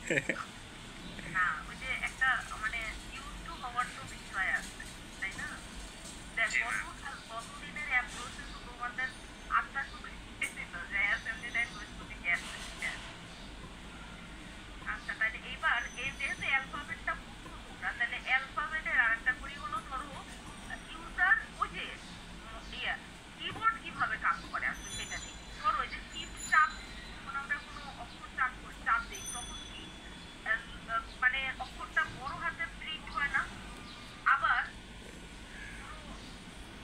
না ওই যে একটা মানে ইউজ টু হওয়ার তো বিষয় আছে, তাই না? দেখ কতদিনের অ্যাপ্রোচ কিন্তু তোমাদের আত্মা শুকিয়ে দিল যে অ্যাসেম্বলি ল্যাঙ্গুয়েজ তুমি গেছে, ঠিক আছে? আচ্ছা তাহলে এইবার এই যেহেতু অ্যালফাবেটটা বুঝছো তোমরা, তাহলে অ্যালফাবেটের আর একটা করি হলো ধরো ইউজার ওই যে ইয়া কিবোর্ড কিভাবে কাজ করে আসলে সেটা দেখি। ধরো ওই যে শিফট চাপ যখন আমরা কোনো অক্ষর চাপ করি, চাপ দিই, তখন কি মানে অক্ষরটা বড় হাতে প্রিন্ট হয় না? আবার ধরো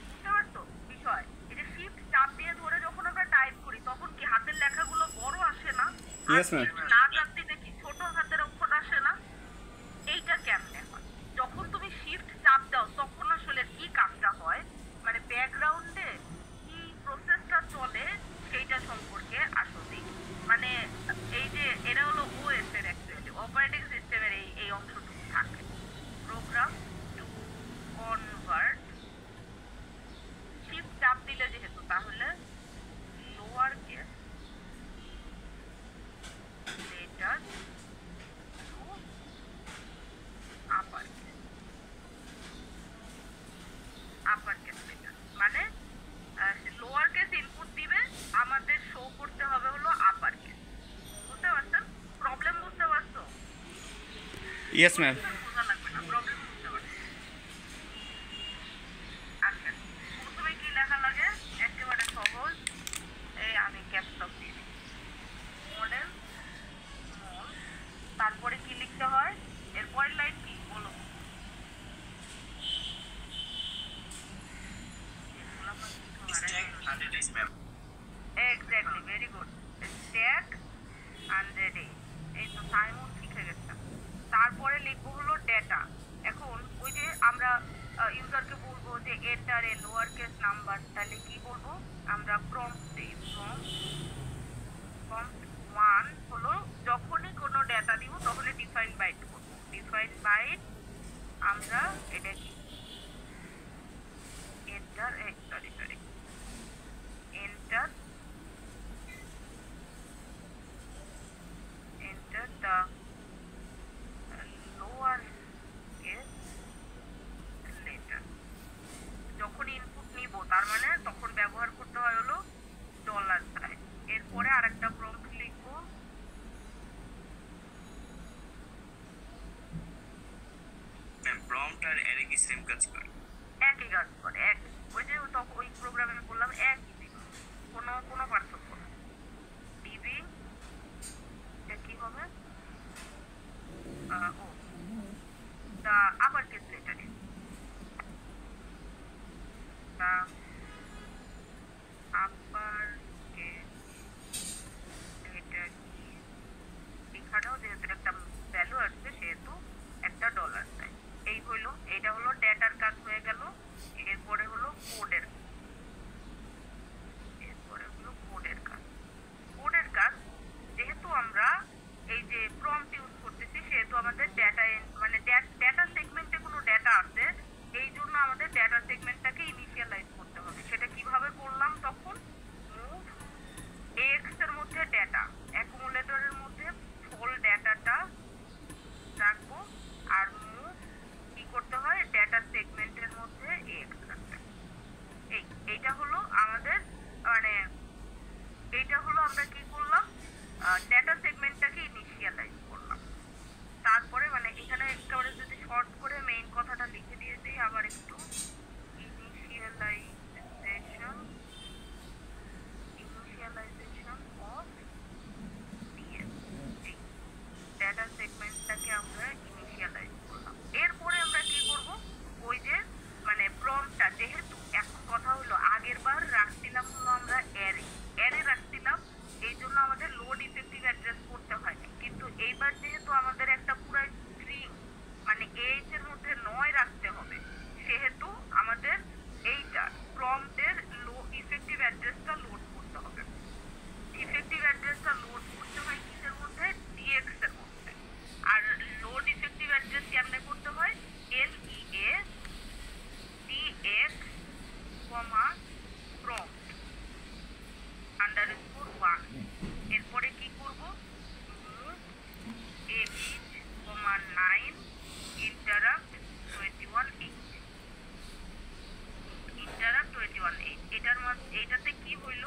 বুঝতে পারছো বিষয়, এই যে শিফট চাপ দিয়ে ধরে যখন আমরা টাইপ করি তখন কি হাতের লেখাগুলো বড় আসে না? আর ইয়েস ম্যাম। শিফট না চাপ দিলে কি ছোট হাতের অক্ষর আসে না? এইটা কেমনে হয়? যখন তুমি শিফট চাপ দাও তখন আসলে কি কাজটা হয়, মানে ব্যাকগ্রাউন্ডে কি প্রসেসটা চলে সেইটা সম্পর্কে আসলে মানে এই যে এটা হলো ওএস এর অ্যাকচুয়ালি অপারেটিং সিস্টেমের এই এই অংশটুকু থাকে, প্রোগ্রাম টু কনভার্ট। শিফট চাপ দিলে যেহেতু তাহলে lower case letter to upper case, upper case letter মানে লোয়ার কেস ইনপুট দিবে, আমাদের শো করতে হবে হলো আপার কেস। বুঝতে পারছেন? প্রবলেম বুঝতে পারছো? Yes ma'am. সলিউশন বোঝা লাগবে না, প্রবলেম বুঝতে পারছো? আচ্ছা প্রথমে কি লেখা লাগে? একেবারে সহজ, এই আমি ক্যাপটপ দিয়ে দিই, মডেল স্মল, তারপরে কি লিখতে হয়? এরপরের লাইন কি বলো? Exactly, very good. স্ট্যাক 100 এই তো সাইমন শিখে গেছে। তারপরে লিখবো হলো ডেটা। এখন ওই যে আমরা ইউজারকে বলবো যে enter a lower case number, তাহলে কি বলবো আমরা? প্রম্পট দিই, প্রম্পট 1 হলো যখনই কোনো ডেটা দিব তখনই ডিফাইন বাইট করবো, ডিফাইন বাইট আমরা এটা কি enter sorry enter enter the lower case letter। যখন ইনপুট নিব তার মানে তখন ব্যবহার করতে হয় হলো ডলার সাইন। এরপরে আরেকটা প্রম্পট লিখবো, প্রম্পট আর অ্যারে কি সেম কাজ করে? একই কাজ করে, এক ওই যে তখন ওই প্রোগ্রামে বললাম একই জিনিস, কোনো কোনো পার্থক্য না। ডিবি এটা কি হবে? ও the upper case letter, the upper case letter is, এখানেও যেহেতু একটা ভ্যালু আসবে সেহেতু একটা ডলার সাইন। এই হইলো, এটা হলো ডেটার কাজ হয়ে গেল। এরপরে হলো কোডের, এরপরে হলো কোডের কাজ। কোডের কাজ যেহেতু আমরা এই যে প্রম্পট ইউজ করতেছি সেহেতু আমাদের ডেটা মানে ডেটা সেগমেন্টে কোনো ডেটা আছে, এই জন্য আমাদের ডেটা সেগমেন্টটাকে ইনিশিয়ালাইজ করতে হবে। সেটা কিভাবে করলাম তখন? মুভ এক্স এর মধ্যে ডেটা, অ্যাকুমুলেটরের মধ্যে ফুল ডেটাটা রাখবো, আর মুভ কি করতে হয়? ডেটা সেগমেন্টের মধ্যে এক্স রাখতে। এইটা হলো আমাদের মানে এইটা হলো আমরা কি করলাম? ডেটা সেগমেন্টটাকে ইনিশিয়ালাইজ করলাম। তারপরে মানে এখানে একেবারে যদি শর্ট করে মেইন কথাটা লিখে দিয়ে দিই আবার একটু, ইনিশিয়ালাইজেশন ইনিশিয়ালাইজেশন অফ ডিএস, এই ডেটা সেগমেন্টটাকে আমরা ইনিশিয়ালাইজ করলাম। এরপরে আমরা কি করব? ওই যে মানে প্রম্পটটা যেহেতু এখন কথা হলো আগের বার রাখছিলাম হলো আমরা অ্যারে, অ্যারে রাখছিলাম, এই জন্য আমাদের লোড ইফেক্টিভ অ্যাড্রেস করতে হয়নি। কিন্তু এইবার যেহেতু আমাদের একটা পুরো স্ট্রিং মানে এইচ এর মধ্যে 9 রাখতে হবে, সেহেতু আমাদের এইটা প্রম্পটের লো ইফেক্টিভ অ্যাড্রেসটা লোড করতে হবে। ইফেক্টিভ অ্যাড্রেসটা লোড করতে হয় কিসের মধ্যে? ডিএক্স এর মধ্যে। আর লোড ইফেক্টিভ অ্যাড্রেস কেমনে করতে হয়? LEA DX, prompt underscore 1। এরপরে কি করব? মুভ এক্স 9 ইন্টারাপ্ট 21.8 এটার মধ্যে এটাতে কি হইল,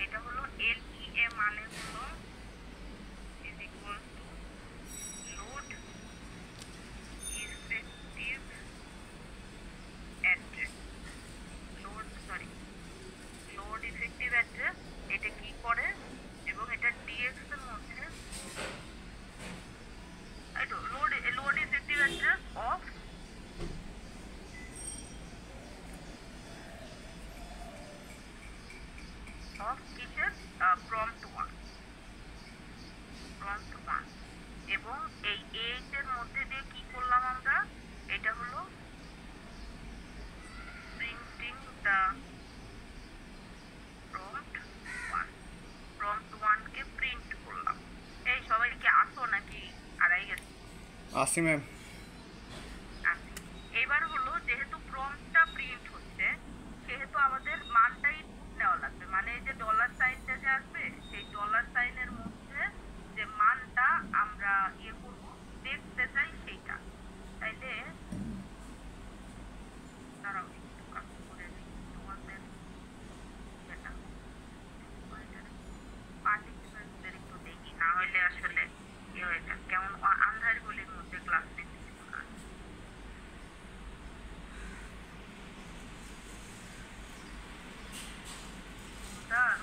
এটা হলো LEA মানে হলো is equal to load effective address load effective address এটা কি করে এবং এটা dx এর মধ্যে load effective address of কিসের prompt 1 এবং এই 8 এর মধ্যে দিয়ে কি করলাম আমরা, এটা হলো printing the prompt 1 K print করলাম। এই সবাই কি আসো নাকি আড়াই গেছে? আসি ম্যাম। এবার হলো যেহেতু প্রম্পটটা প্রিন্ট হচ্ছে সেহেতু আমাদের মানটা ইনপুট নেওয়া লাগবে, মানে এই যে ডলার সাইনটা যে আসবে সেই ডলার সাইনের মধ্যে যে মানটা আমরা করব দেখতে চাই সেইটা। তাইলে দাঁড়াও একটু কাজ করে নিই তোমাদের যেটা পার্টিসিপেন্টদের একটু দেখি, না হলে আসলে কি হয়ে যায় কেমন আন্ধার গলির মধ্যে ক্লাস নিতে না।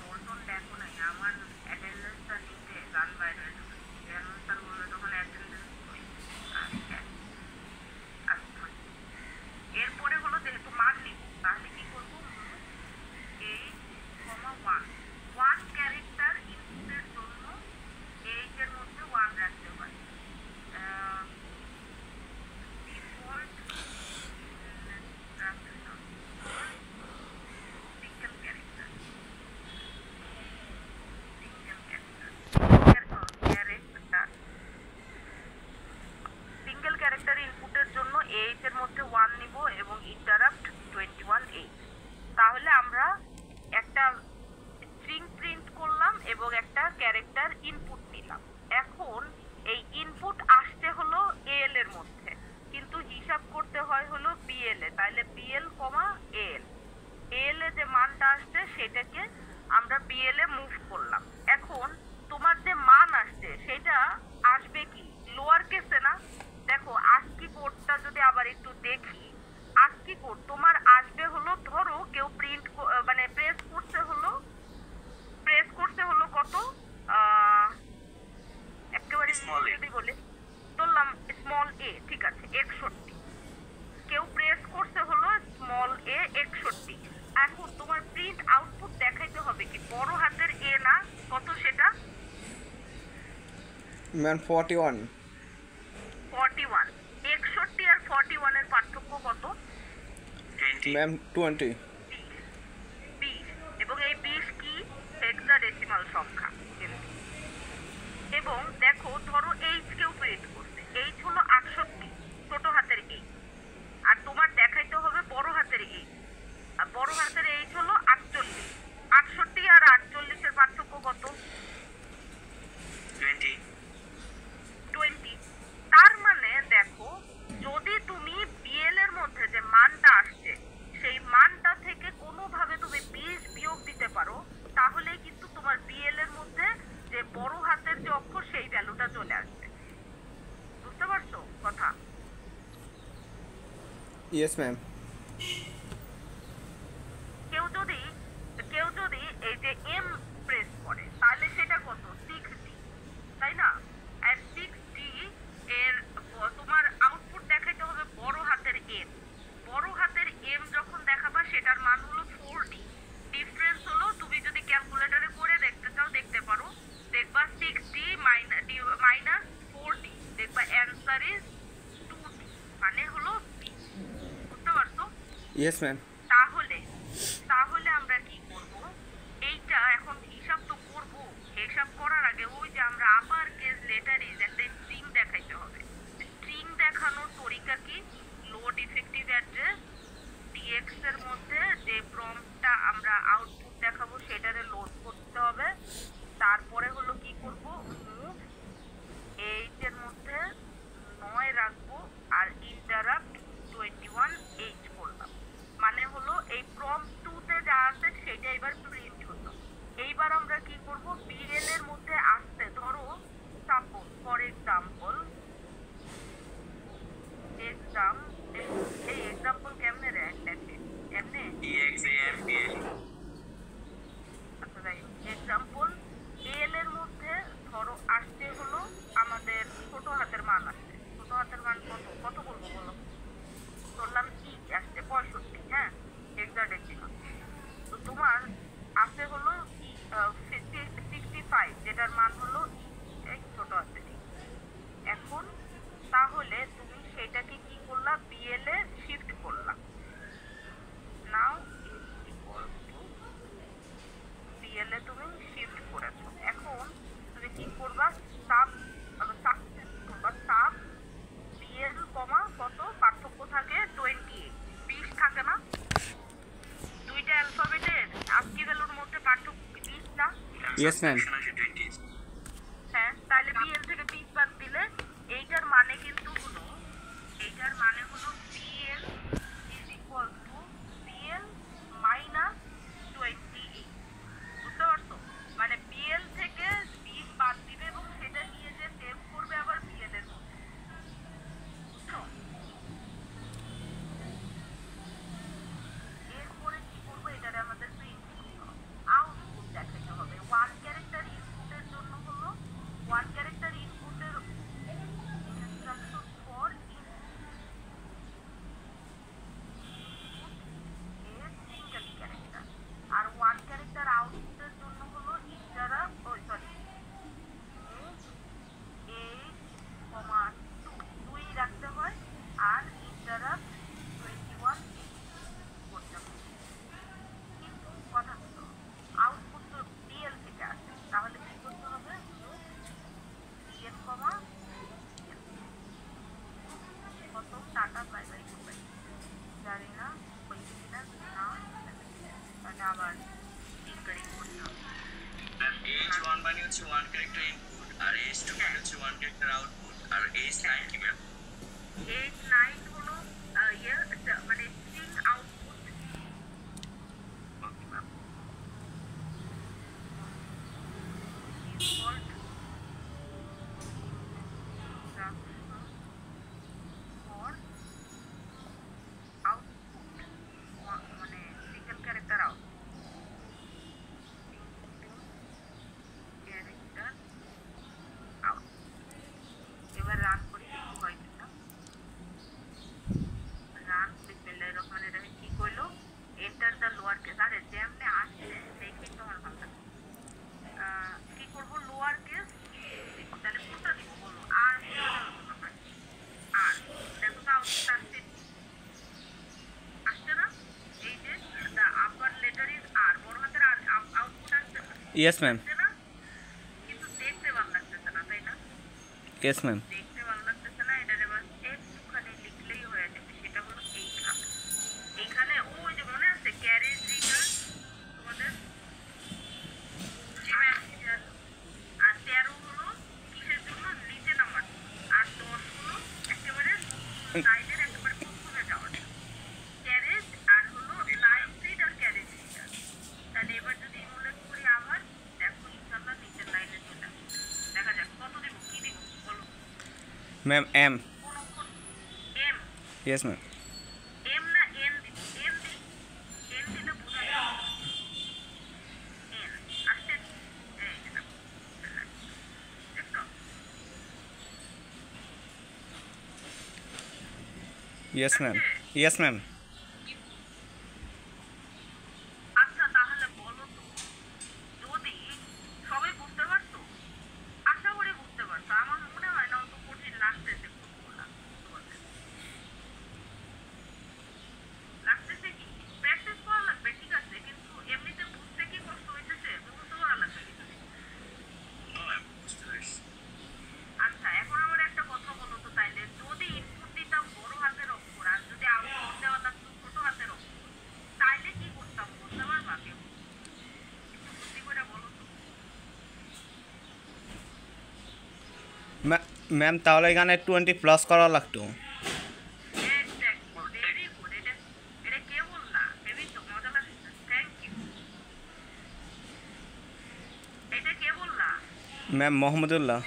রোল টোল দেখো নাই, আমার অ্যাটেন্ডেন্সটা নিতে গান বাইরে স্যার বললো তখন অ্যাটেন্ডেন্স করি। এরপরে হলো যেহেতু মান নিব তাহলে কি করবো, 8,1 ক্যারেক্টার ইনপুটের জন্য 8 এর মধ্যে 1 রাখতে হয়। ডিফল্ট সিঙ্গেল ক্যারেক্টার ইনপুটের জন্য 8 এর মধ্যে 1 নিব এবং ইন্টারাপ্ট 21.8। তাহলে আমরা একটা স্ট্রিং প্রিন্ট করলাম এবং একটা ক্যারেক্টার ইনপুট নিলাম। এখন এই ইনপুট আসছে হলো AL এর মধ্যে, কিন্তু হিসাব করতে হয় হলো BL এ। তাহলে BL, AL এ যে মানটা আসছে সেটাকে আমরা BL এ মুভ করলাম। এখন তোমার যে মান আসছে সেটা আসবে কি লোয়ার কেসে না? দেখো ASCII কোডটা যদি আবার একটু দেখি, ASCII কোড তোমার আসবে হলো, ধরো কেউ প্রিন্ট মানে প্রেস করছে হলো কত, একেবারে যদি বলি ধরলাম স্মল a, ঠিক আছে 61, কেউ প্রেস করছে হলো স্মল a 61। এখন তোমার প্রিন্ট আউটপুট দেখাইতে হবে কি বড় হাতের A না, কত সেটা ম্যাম 41। 61 আর 41 এর পার্থক্য কত? 20 ম্যাম 20। 20 এবং এই 20 কি হেক্সাডেসিমাল সংখ্যা। এবং দেখো ধরো H কেউ প্রিন্ট করছে, H হলো 68 ছোট হাতের H, আর তোমার দেখাইতে হবে বড় হাতের H, আর বড় হাতের H হলো 48। 68 আর 48 এর পার্থক্য কত? 20। তার মানে দেখো যদি তুমি BL এর মধ্যে যে মানটা আসছে সেই মানটা থেকে কোনোভাবে তুমি 20 বিয়োগ দিতে পারো, তাহলে কিন্তু তোমার BL এর মধ্যে যে বড় হাতের যে অক্ষর সেই ভ্যালুটা চলে আসবে। বুঝতে পারছো কথা? Yes ma'am. কেউ যদি এই যে M প্রেস করে তাহলে সেটা কত? 6D, তাই না? আর 6D এর তোমার আউটপুট দেখাইতে হবে বড় হাতের M। বড় হাতের M যখন দেখাবা সেটার মান হলো 4D। ডিফারেন্স হলো তুমি যদি ক্যালকুলেটরে করে দেখতে চাও দেখতে পারো, দেখবা 6D মাইনাস 4D, দেখবা অ্যান্সার ইজ 2D, মানে হলো B। বুঝতে পারছো? Yes ma'am. তাহলে আমরা কি করব, এইটা এখন হিসাব তো করব। হিসাব করার আগে ওই যে আমরা আপার কেস লেটারে একটা স্ট্রিং দেখাইতে হবে। স্ট্রিং দেখানোর তরিকা কি, লোড ইফেক্টিভ অ্যাড্রেস DX এর মধ্যে যে প্রম্পটটা আমরা আউটপুট দেখাবো সেটারে লোড করতে হবে। তারপরে হলো কি করব, মুভ 8 এর মধ্যে করব বিএল এর মধ্যে আসতে ধরো সাপোজ ফর এক্সাম্পল এই এক্সাম্পল কেমনে রে লেখে এমনে আচ্ছা যাই এক্সাম্পল এল এর মধ্যে ধরো আসতে হলো আমাদের ছোট হাতের মান আসছে ছোট হাতের মান কত বলবো বলো ধরলাম আসছে 65 হ্যাঁ হেক্সাডেসিমাল তো তোমার আসতে হলো 65 যেটার মান হলো এক ছোট হাতের এখন তাহলে তুমি সেটাকে কি করলা বিএল এ শিফট করলা নাও বিএল এ তুমি শিফট করেছো এখন তুমি কি করবা সাব করবা সাব বিএল কমা কত পার্থক্য থাকে 20 থাকে না দুইটা অ্যালফাবেটের আজকি ভ্যালুর মধ্যে পার্থক্য 20 না Yes, ma'am. হ্যাঁ তাহলে বিএল থেকে 20 বাদ দিলে এইটার মানে কিন্তু হলো BL is equal to BL minus 28 বুঝতে পারছো মানে বিএল থেকে 20 বাদ দিবে এবং সেটা নিয়ে যে সেভ করবে আবার বিএল এর মধ্যে বুঝছো এরপরে কি করবো এটারে আমাদের প্রিন্ট করতে হবে আউটপুট দেখাতে হবে ওয়ান ক্যারেক্টার ইনপুটের জন্য হলো ওয়ান ক্যারেক্টার ইনপুটের ইনস্ট্রাকশন ফর সিঙ্গেল ক্যারেক্টার আর ওয়ান ক্যারেক্টার আউটপুটের জন্য হলো ইন্টারাপ্ট দুই রাখতে হয় আর ইন্টারাপ্ট 21 করতে হবে কিন্তু কথা হলো আউটপুট তো ডিএল থেকে আসে তাহলে কি করতে হবে ডিএল কমা কত টাকা বাই বাই করবে জানি না হয়েছে কিনা না তাহলে আবার ইনকারিং করতে হবে H1 মানে হচ্ছে ওয়ান ক্যারেক্টার ইনপুট আর H2 মানে হচ্ছে ওয়ান ক্যারেক্টার আউটপুট আর H9 কি ম্যাম H9 হলো মানে string output okay ma'am default for output মানে single character output character out এবার রান করি কি হয় কিনা রান বিসমিল্লাহির রহমানির রহিম কি কইলো এন্টার দ্য লোয়ার কেস আরে যেমনে আসছে দেখি তোমার ভালো লাগে কি করবো লোয়ার কেস তাহলে কোনটা দিব বলো আর আর দেখো তো আউটপুট আসছে না এই যে দ্য আপার লেটার ইজ আর বড় হাতের আর আউটপুট আসছে Yes, ma'am. না কিন্তু দেখতে ভালো লাগতেছে না তাই না Yes, ma'am. দেখতে ভালো লাগতেছে না এটা এবার একটুখানি লিখলেই হয়ে যাবে সেটা হলো এইখানে ওই যে মনে আছে ক্যারেজ রিটার্ন তোমাদের আর 13 হলো কিসের জন্য নিচে নামার আর 10 হলো একেবারে লাইনের একেবারে প্রথমে যাওয়ার ক্যারেজ আর হলো লাইন সিট আর ক্যারেজ রিটার্ন তাহলে এবার যদি উল্লেখ করি আবার দেখো ইনশাআল্লাহ নিচের লাইনে চলে আসবে দেখা যাক কত দিব কি দিব বলো Ma'am, M. কোন এম Yes, ma'am. এম না এন দিব এন দিলে বোঝা যাবে এন আসছে এই যে দেখো দেখো Yes, ma'am. Yes, ma'am. আচ্ছা তাহলে বলো তো যদি সবাই বুঝতে পারতো আশা করি বুঝতে পারতো আমার মনে হয় না অত কঠিন লাগতেছে কোনগুলা তোমাদের লাগতেছে কি প্র্যাকটিস করা লাগবে ঠিক আছে কিন্তু এমনিতে বুঝতে কি কষ্ট হইতেছে মুখস্থ করা লাগবে কিছু নো ম্যাম বুঝতে পারছি আচ্ছা এখন আমার একটা কথা বলো তো তাইলে যদি ইনপুট দিতাম বড় হাতের অক্ষর আর যদি আউটপুট দেওয়া থাকতো ছোট হাতের অক্ষর তাইলে কি করতাম বলতে পারবা কেউ একটু বুদ্ধি করে বলো তো Ma'am, তাহলে এখানে 20 প্লাস করা লাগতো ভেরি গুড এটা কে বললা হেভি তো মজা লাগছে থ্যাংক ইউ ম্যাম মোহাম্মদুল্লাহ।